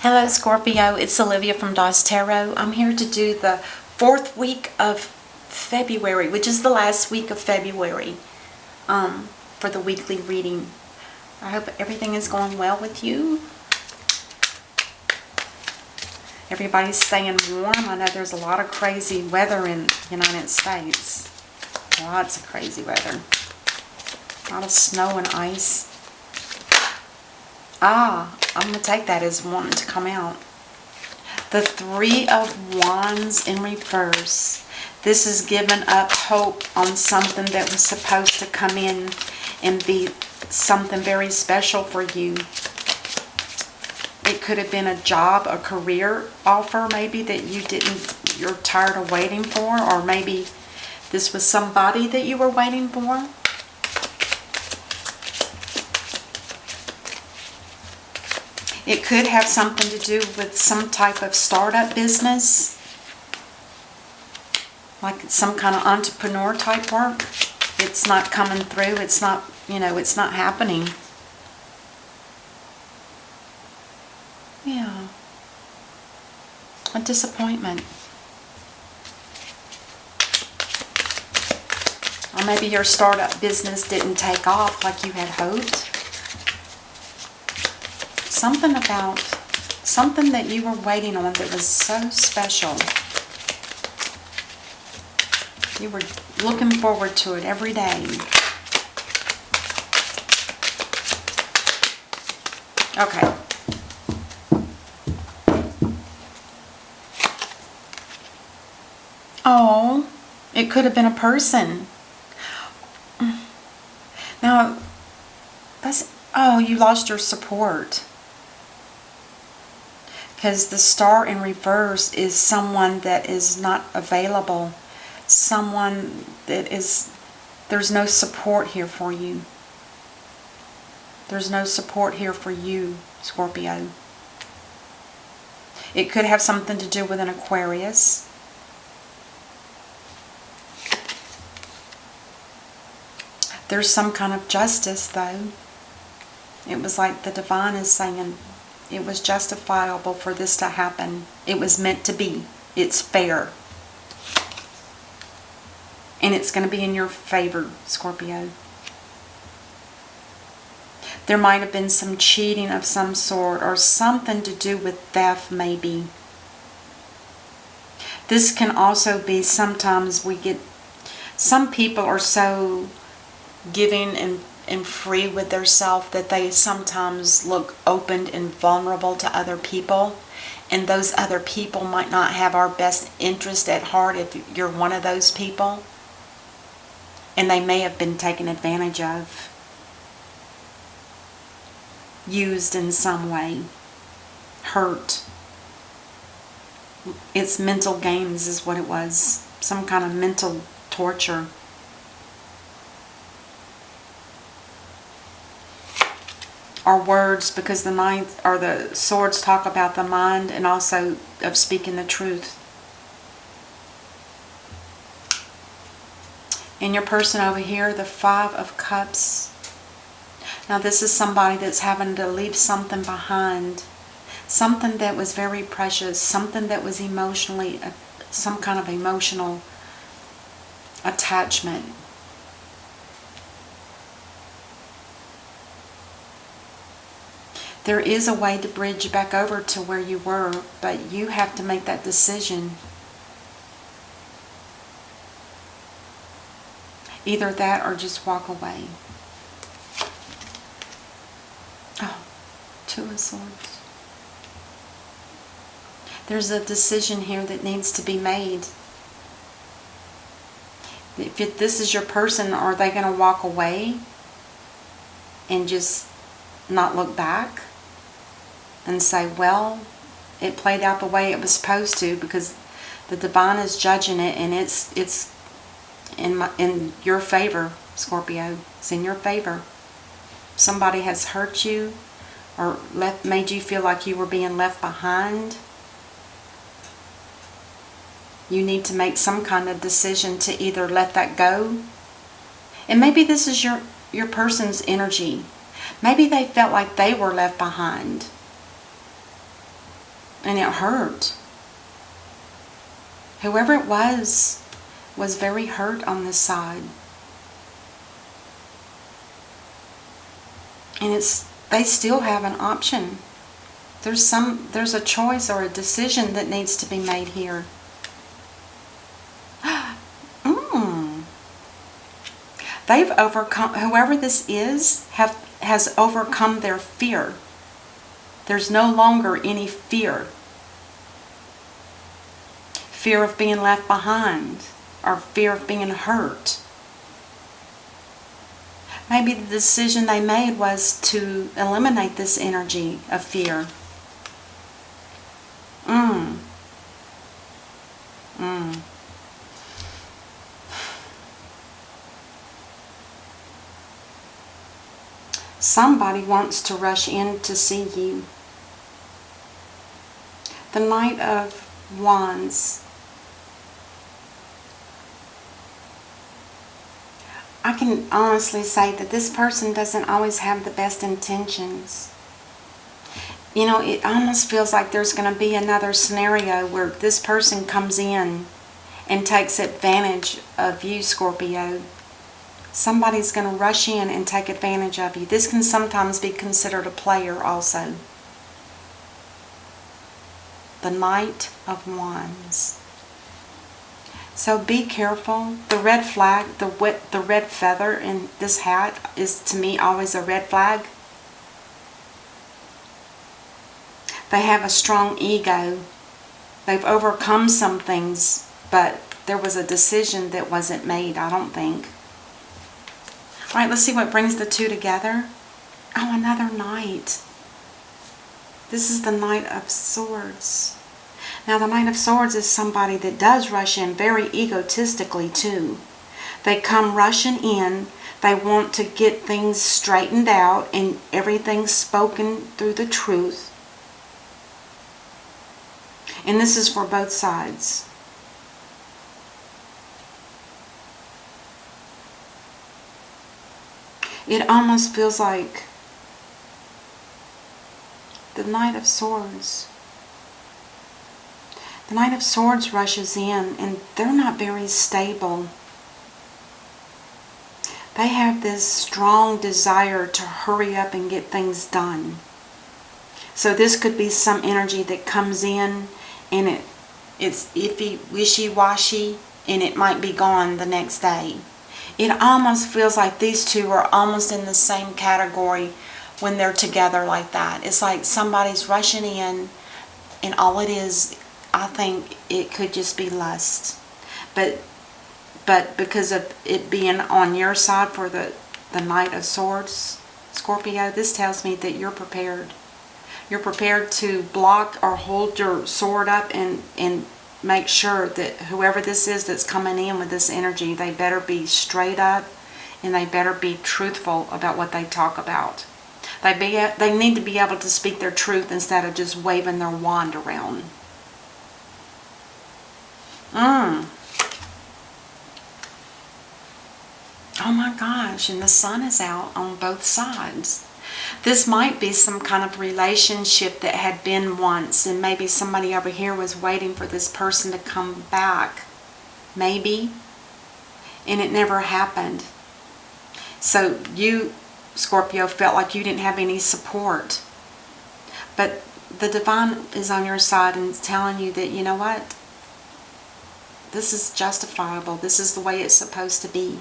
Hello Scorpio, it's Olivia from DOS Tarot. I'm here to do the fourth week of February, which is the last week of February, for the weekly reading. I hope everything is going well with you. Everybody's staying warm. I know there's a lot of crazy weather in the United States. Lots of crazy weather. A lot of snow and ice. I'm going to take that as wanting to come out. The Three of Wands in reverse. This is giving up hope on something that was supposed to come in and be something very special for you. It could have been a job, a career offer maybe that you're tired of waiting for, or maybe this was somebody that you were waiting for. It could have something to do with some type of startup business, like some kind of entrepreneur type work. It's not coming through. It's not, it's not happening. Yeah. A disappointment. Or maybe your startup business didn't take off like you had hoped. Something that you were waiting on that was so special. You were looking forward to it every day. Okay. Oh, it could have been a person. Now, you lost your support. Because the Star in reverse is someone that is not available. Someone that there's no support here for you. There's no support here for you, Scorpio. It could have something to do with an Aquarius. There's some kind of justice, though. It was like the divine is saying, it was justifiable for this to happen. It was meant to be. It's fair. And it's going to be in your favor, Scorpio. There might have been some cheating of some sort, or something to do with theft, maybe. This can also be, sometimes some people are so giving and free with their self that they sometimes look open and vulnerable to other people, and those other people might not have our best interest at heart if you're one of those people, and they may have been taken advantage of, used in some way, hurt. It's mental games is what it was, some kind of mental torture. Or words, because the ninth or the swords talk about the mind and also of speaking the truth. In your person over here, the Five of Cups. Now this is somebody that's having to leave something behind. Something that was very precious. Something that was emotionally, some kind of emotional attachment. There is a way to bridge you back over to where you were, but you have to make that decision. Either that or just walk away. Oh, Two of Swords. There's a decision here that needs to be made. If this is your person, are they going to walk away and just not look back and say, well, it played out the way it was supposed to, because the divine is judging it, and it's in your favor, Scorpio. It's in your favor. Somebody has hurt you or made you feel like you were being left behind. You need to make some kind of decision to either let that go. And maybe this is your person's energy. Maybe they felt like they were left behind. And it hurt. Whoever it was very hurt on this side. And they still have an option. There's a choice or a decision that needs to be made here. They've overcome, whoever this is, has overcome their fear. There's no longer any fear. Fear of being left behind, or fear of being hurt. Maybe the decision they made was to eliminate this energy of fear. Somebody wants to rush in to see you. The Knight of Wands. I can honestly say that this person doesn't always have the best intentions. You know, it almost feels like there's going to be another scenario where this person comes in and takes advantage of you, Scorpio. Somebody's going to rush in and take advantage of you. This can sometimes be considered a player also. The Knight of Wands. So be careful. The red flag, the red feather in this hat is to me always a red flag. They have a strong ego. They've overcome some things, but there was a decision that wasn't made, I don't think. All right, let's see what brings the two together. Oh, another knight. This is the Knight of Swords. Now, the Knight of Swords is somebody that does rush in very egotistically, too. They come rushing in. They want to get things straightened out and everything spoken through the truth. And this is for both sides. It almost feels like the Knight of Swords. The Knight of Swords rushes in and they're not very stable. They have this strong desire to hurry up and get things done. So this could be some energy that comes in and it's iffy, wishy-washy, and it might be gone the next day. It almost feels like these two are almost in the same category when they're together like that. It's like somebody's rushing in and all it is, I think it could just be lust. But because of it being on your side for the Knight of Swords, Scorpio, this tells me that you're prepared. You're prepared to block or hold your sword up and make sure that whoever this is that's coming in with this energy, they better be straight up and they better be truthful about what they talk about. They need to be able to speak their truth instead of just waving their wand around. Oh my gosh, and the sun is out on both sides. This might be some kind of relationship that had been once, and maybe somebody over here was waiting for this person to come back. Maybe. And it never happened. So you, Scorpio, felt like you didn't have any support. But the divine is on your side and it's telling you that, you know what? This is justifiable. This is the way it's supposed to be.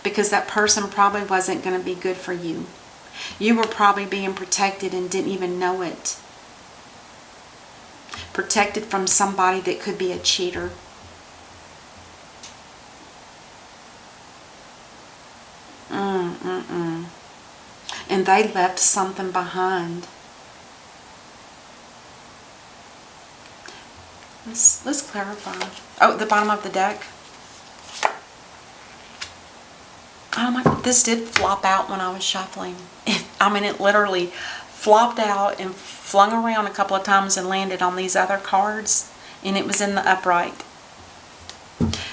Because that person probably wasn't going to be good for you. You were probably being protected and didn't even know it. Protected from somebody that could be a cheater. And they left something behind. Let's clarify. Oh, the bottom of the deck. Oh my, this did flop out when I was shuffling. I mean, it literally flopped out and flung around a couple of times and landed on these other cards. And it was in the upright.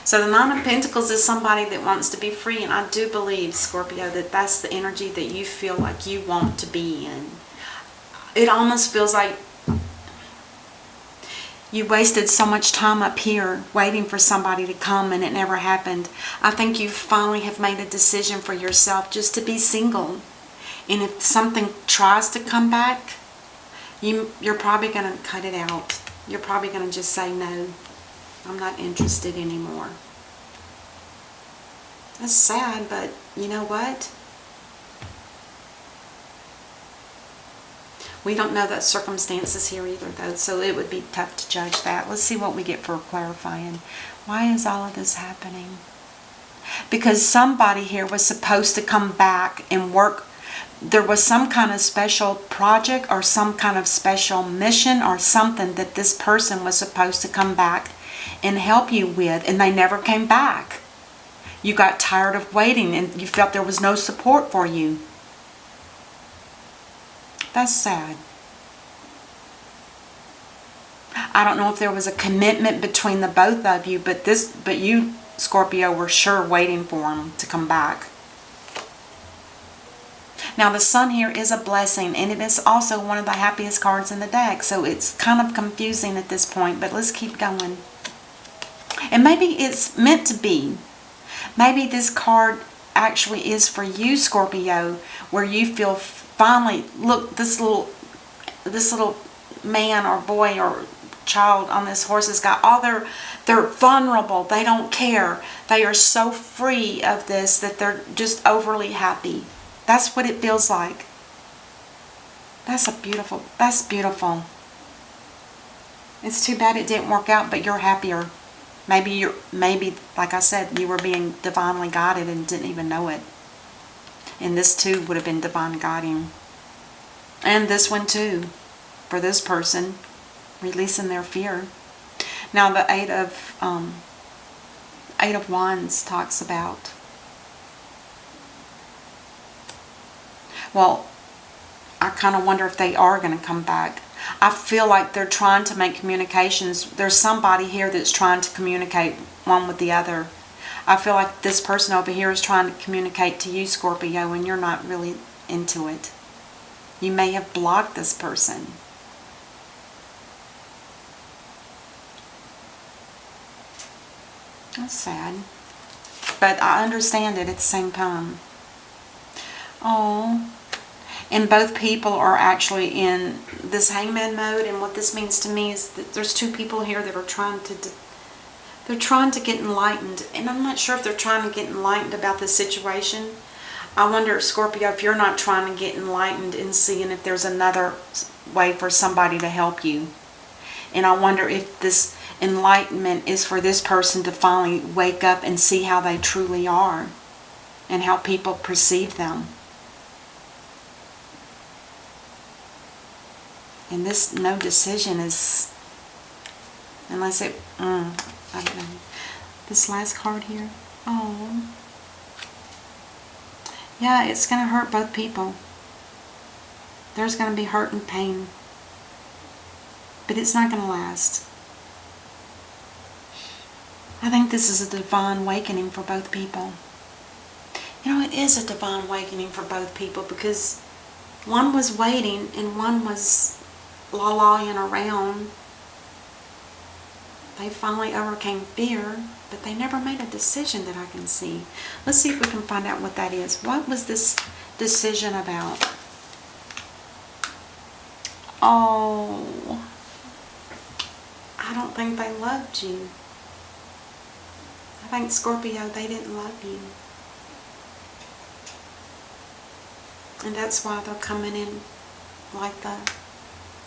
So the Nine of Pentacles is somebody that wants to be free. And I do believe, Scorpio, that that's the energy that you feel like you want to be in. It almost feels like You wasted so much time up here waiting for somebody to come and it never happened. I think you finally have made a decision for yourself just to be single. And if something tries to come back, you're probably going to cut it out. You're probably going to just say, no, I'm not interested anymore. That's sad, but you know what? We don't know the circumstances here either, though, so it would be tough to judge that. Let's see what we get for clarifying. Why is all of this happening? Because somebody here was supposed to come back and work. There was some kind of special project or some kind of special mission or something that this person was supposed to come back and help you with, and they never came back. You got tired of waiting and you felt there was no support for you. That's sad. I don't know if there was a commitment between the both of you, but you, Scorpio, were sure waiting for him to come back. Now the Sun here is a blessing, and it is also one of the happiest cards in the deck, so it's kind of confusing at this point, but let's keep going. And maybe it's meant to be. Maybe this card actually is for you, Scorpio, where you feel finally, look, this little man or boy or child on this horse has got all they're vulnerable. They don't care. They are so free of this that they're just overly happy. That's what it feels like. That's beautiful. It's too bad it didn't work out, but you're happier. Maybe, like I said, you were being divinely guided and didn't even know it. And this too would have been divine guiding. And this one too, for this person, releasing their fear. Now the Eight of Wands talks about, well, I kind of wonder if they are going to come back. I feel like they're trying to make communications. There's somebody here that's trying to communicate one with the other. I feel like this person over here is trying to communicate to you, Scorpio, and you're not really into it. You may have blocked this person. That's sad. But I understand it at the same time. Oh. And both people are actually in this hangman mode. And what this means to me is that there's two people here that are trying to get enlightened. And I'm not sure if they're trying to get enlightened about this situation. I wonder, Scorpio, if you're not trying to get enlightened and seeing if there's another way for somebody to help you. And I wonder if this enlightenment is for this person to finally wake up and see how they truly are and how people perceive them. And this no decision is, unless it, I don't know. This last card here, oh. Yeah, it's going to hurt both people. There's going to be hurt and pain. But it's not going to last. I think this is a divine awakening for both people. You know, it is a divine awakening for both people because one was waiting and one was la-la-ing around. They finally overcame fear, but they never made a decision that I can see. Let's see if we can find out what that is. What was this decision about? Oh, I don't think they loved you. I think, Scorpio, they didn't love you. And that's why they're coming in like the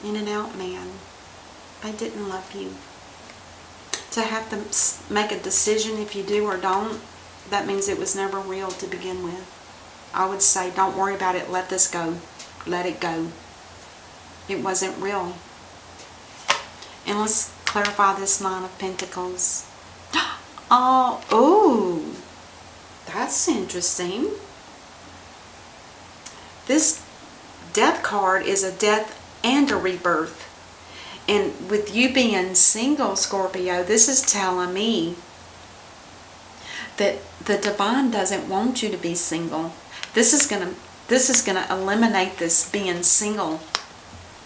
in and out man. They didn't love you. To have to make a decision if you do or don't, that means it was never real to begin with. I would say, don't worry about it. Let this go. Let it go. It wasn't real. And let's clarify this Nine of Pentacles. Oh, that's interesting. This Death card is a death and a rebirth. And with you being single, Scorpio, this is telling me that the divine doesn't want you to be single. This is gonna eliminate this being single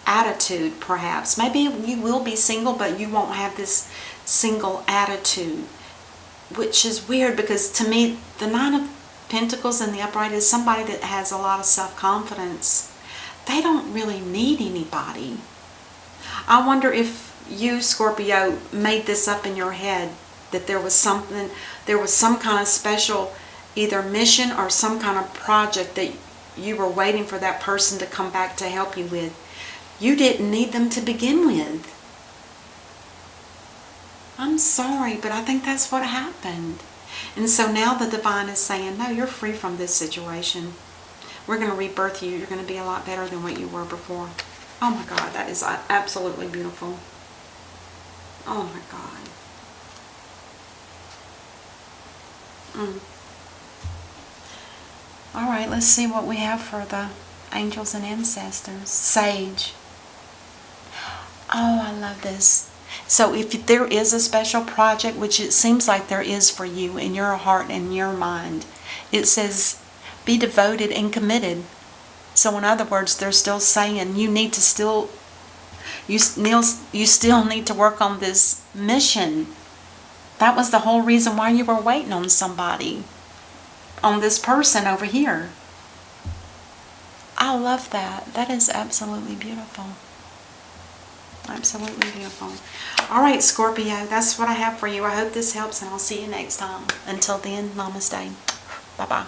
attitude, perhaps. Maybe you will be single, but you won't have this single attitude, which is weird because to me, the Nine of Pentacles in the upright is somebody that has a lot of self-confidence. They don't really need anybody. I wonder if you, Scorpio, made this up in your head, that there was some kind of special either mission or some kind of project that you were waiting for that person to come back to help you with. You didn't need them to begin with. I'm sorry, but I think that's what happened. And so now the divine is saying, no, you're free from this situation. We're going to rebirth you. You're going to be a lot better than what you were before. Oh my God, that is absolutely beautiful. Oh my God. All right, let's see what we have for the angels and ancestors. Sage. Oh, I love this. So if there is a special project, which it seems like there is for you in your heart and your mind, it says be devoted and committed. So in other words, they're still saying you need to still, you still need to work on this mission. That was the whole reason why you were waiting on somebody, on this person over here. I love that. That is absolutely beautiful. Absolutely beautiful. All right, Scorpio, that's what I have for you. I hope this helps, and I'll see you next time. Until then, namaste. Bye-bye.